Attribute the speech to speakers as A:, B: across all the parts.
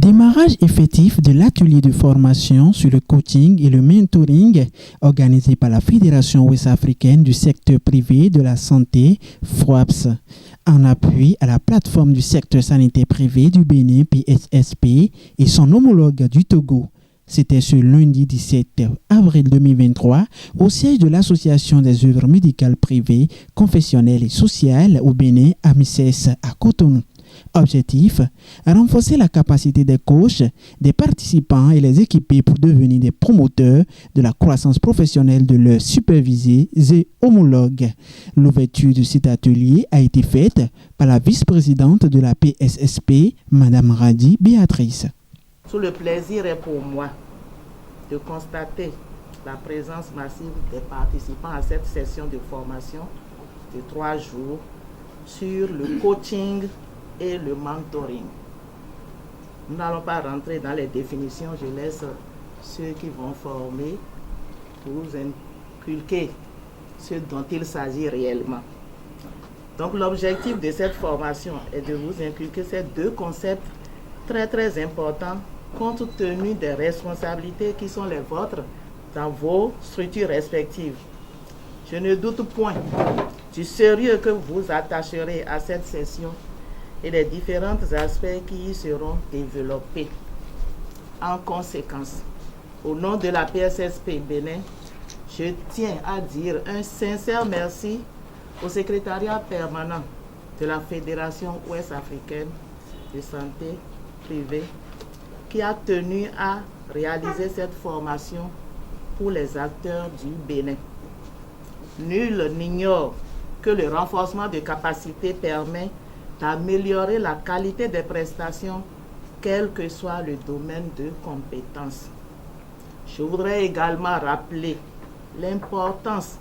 A: Démarrage effectif de l'atelier de formation sur le coaching et le mentoring organisé par la Fédération ouest-africaine du secteur privé de la santé, FOAPS, en appui à la plateforme du secteur sanitaire privé du Bénin, PSSP, et son homologue du Togo. C'était ce lundi 17 avril 2023 au siège de l'Association des œuvres médicales privées, confessionnelles et sociales au Bénin, AMICES, à Cotonou. Objectif, renforcer la capacité des coachs, des participants et les équiper pour devenir des promoteurs de la croissance professionnelle de leurs supervisés et homologues. L'ouverture de cet atelier a été faite par la vice-présidente de la PSSP, Madame Radi Béatrice.
B: Tout le plaisir est pour moi de constater la présence massive des participants à cette session de formation de 3 jours sur le coaching et le mentoring. Nous n'allons pas rentrer dans les définitions, je laisse ceux qui vont former pour vous inculquer ce dont il s'agit réellement. Donc l'objectif de cette formation est de vous inculquer ces 2 concepts très importants compte tenu des responsabilités qui sont les vôtres dans vos structures respectives. Je ne doute point du sérieux que vous attacherez à cette session et les différents aspects qui y seront développés. En conséquence, au nom de la PSSP Bénin, je tiens à dire un sincère merci au secrétariat permanent de la Fédération ouest-africaine de santé privée qui a tenu à réaliser cette formation pour les acteurs du Bénin. Nul n'ignore que le renforcement de capacités permet d'améliorer la qualité des prestations, quel que soit le domaine de compétence. Je voudrais également rappeler l'importance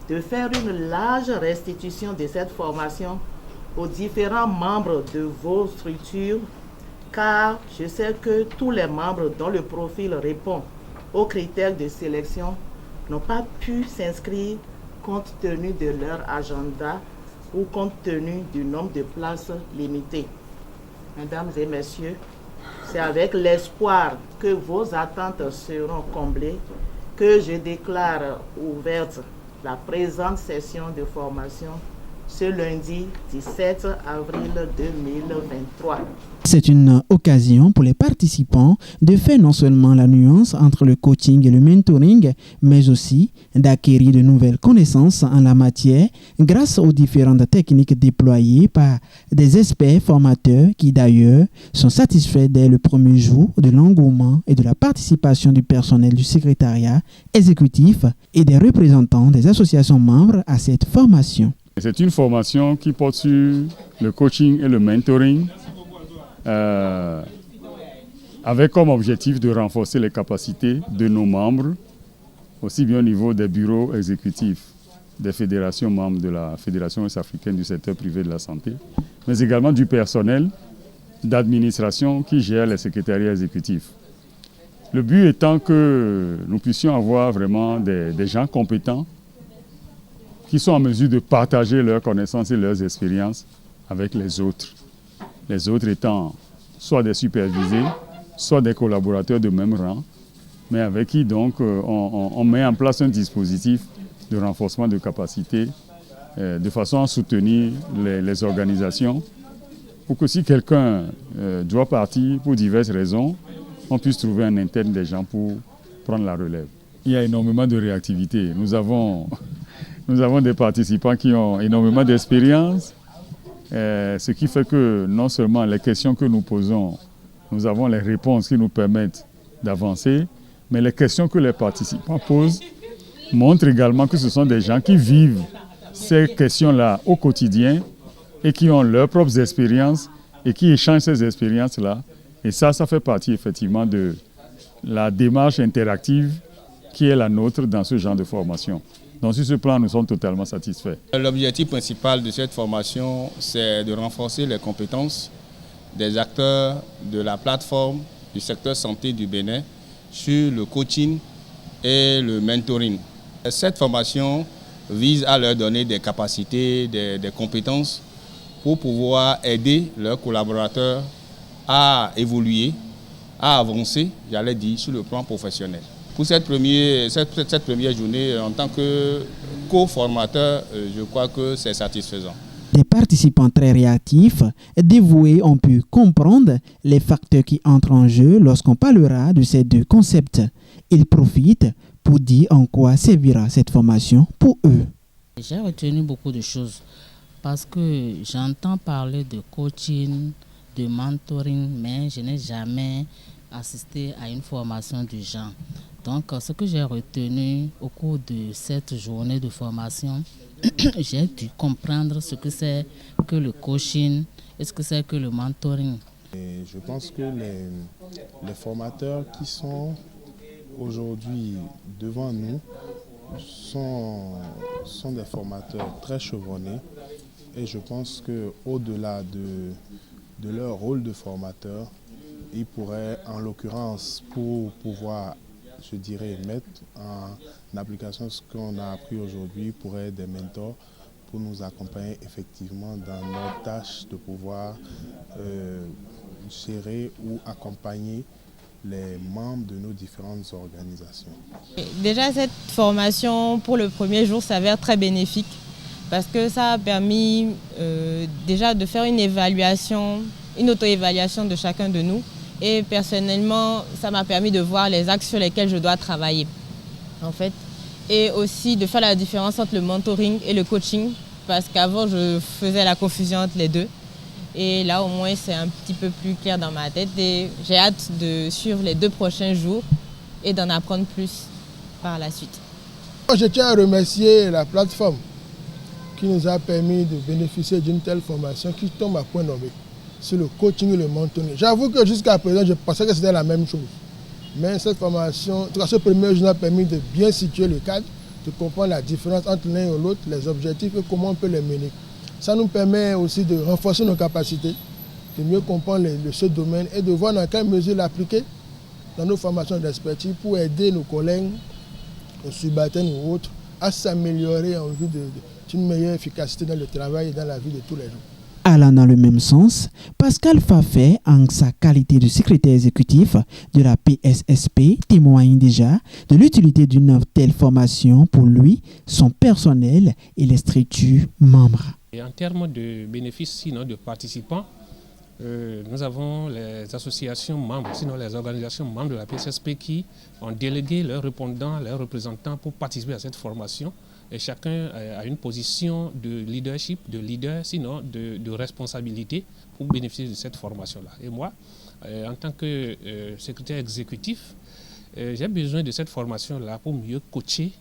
B: de faire une large restitution de cette formation aux différents membres de vos structures, car je sais que tous les membres dont le profil répond aux critères de sélection n'ont pas pu s'inscrire compte tenu de leur agenda ou compte tenu du nombre de places limitées. Mesdames et messieurs, c'est avec l'espoir que vos attentes seront comblées que je déclare ouverte la présente session de formation ce lundi 17 avril 2023.
A: C'est une occasion pour les participants de faire non seulement la nuance entre le coaching et le mentoring, mais aussi d'acquérir de nouvelles connaissances en la matière grâce aux différentes techniques déployées par des experts formateurs qui d'ailleurs sont satisfaits dès le premier jour de l'engouement et de la participation du personnel du secrétariat exécutif et des représentants des associations membres à cette formation.
C: C'est une formation qui porte sur le coaching et le mentoring avec comme objectif de renforcer les capacités de nos membres, aussi bien au niveau des bureaux exécutifs des fédérations membres de la Fédération ouest-africaine du secteur privé de la santé, mais également du personnel d'administration qui gère les secrétariats exécutifs. Le but étant que nous puissions avoir vraiment des gens compétents qui sont en mesure de partager leurs connaissances et leurs expériences avec les autres. Les autres étant soit des supervisés, soit des collaborateurs de même rang, mais avec qui donc on met en place un dispositif de renforcement de capacité de façon à soutenir les organisations pour que si quelqu'un doit partir pour diverses raisons, on puisse trouver un interne des gens pour prendre la relève. Il y a énormément de réactivité. Nous avons des participants qui ont énormément d'expérience, ce qui fait que non seulement les questions que nous posons, nous avons les réponses qui nous permettent d'avancer, mais les questions que les participants posent montrent également que ce sont des gens qui vivent ces questions-là au quotidien et qui ont leurs propres expériences et qui échangent ces expériences-là. Et ça fait partie effectivement de la démarche interactive qui est la nôtre dans ce genre de formation. Donc sur ce plan, nous sommes totalement satisfaits.
D: L'objectif principal de cette formation, c'est de renforcer les compétences des acteurs de la plateforme du secteur santé du Bénin sur le coaching et le mentoring. Cette formation vise à leur donner des capacités, des compétences pour pouvoir aider leurs collaborateurs à évoluer à avancer, j'allais dire, sur le plan professionnel. Pour cette première journée, en tant que co-formateur, je crois que c'est satisfaisant.
A: Des participants très réactifs, dévoués, ont pu comprendre les facteurs qui entrent en jeu lorsqu'on parlera de ces deux concepts. Ils profitent pour dire en quoi servira cette formation pour eux.
E: J'ai retenu beaucoup de choses parce que j'entends parler de coaching, de mentoring, mais je n'ai jamais assisté à une formation du genre. Donc, ce que j'ai retenu au cours de cette journée de formation, j'ai dû comprendre ce que c'est que le coaching et ce que c'est que le mentoring.
F: Et je pense que les formateurs qui sont aujourd'hui devant nous sont des formateurs très chevronnés et je pense qu'au-delà de leur rôle de formateur, ils pourraient, en l'occurrence, pour pouvoir, je dirais, mettre en application ce qu'on a appris aujourd'hui, pourraient être des mentors pour nous accompagner effectivement dans notre tâche de pouvoir gérer ou accompagner les membres de nos différentes organisations.
G: Déjà, cette formation pour le premier jour s'avère très bénéfique parce que ça a permis déjà de faire une évaluation, une auto-évaluation de chacun de nous. Et personnellement, ça m'a permis de voir les axes sur lesquels je dois travailler, en fait. Et aussi de faire la différence entre le mentoring et le coaching, parce qu'avant, je faisais la confusion entre les deux. Et là, au moins, c'est un petit peu plus clair dans ma tête. Et j'ai hâte de suivre les 2 prochains jours et d'en apprendre plus par la suite.
H: Je tiens à remercier la plateforme qui nous a permis de bénéficier d'une telle formation qui tombe à point nommé sur le coaching et le mentoring. J'avoue que jusqu'à présent, je pensais que c'était la même chose. Mais cette formation, en tout cas, ce premier jour, nous a permis de bien situer le cadre, de comprendre la différence entre l'un et l'autre, les objectifs et comment on peut les mener. Ça nous permet aussi de renforcer nos capacités, de mieux comprendre ce domaine et de voir dans quelle mesure l'appliquer dans nos formations d'expertise pour aider nos collègues, nos subalternes ou autres, à s'améliorer en vue d'une meilleure efficacité dans le travail et dans la vie de tous les jours.
A: Allant dans le même sens, Pascal Fafet, en sa qualité de secrétaire exécutif de la PSSP, témoigne déjà de l'utilité d'une telle formation pour lui, son personnel et les structures membres.
I: Et en termes de bénéfices, sinon de participants, nous avons les associations membres, sinon les organisations membres de la PSSP qui ont délégué leurs répondants, leurs représentants pour participer à cette formation. Et chacun a une position de leadership, de leader, sinon de responsabilité pour bénéficier de cette formation-là. Et moi, en tant que secrétaire exécutif, j'ai besoin de cette formation-là pour mieux coacher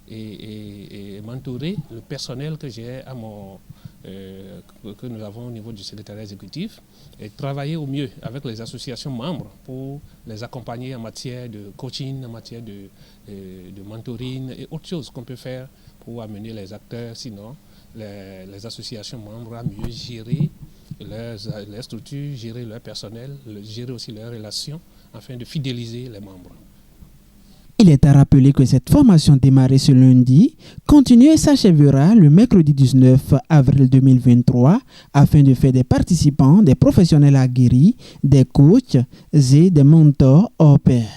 I: et mentorer le personnel que j'ai que nous avons au niveau du secrétariat exécutif et travailler au mieux avec les associations membres pour les accompagner en matière de coaching, en matière de mentoring et autres choses qu'on peut faire pour amener les acteurs, sinon les associations membres à mieux gérer leurs structures, gérer leur personnel, gérer aussi leurs relations afin de fidéliser les membres.
A: Il est à rappeler que cette formation démarrée ce lundi continue et s'achèvera le mercredi 19 avril 2023 afin de faire des participants des professionnels aguerris, des coachs et des mentors hors pair.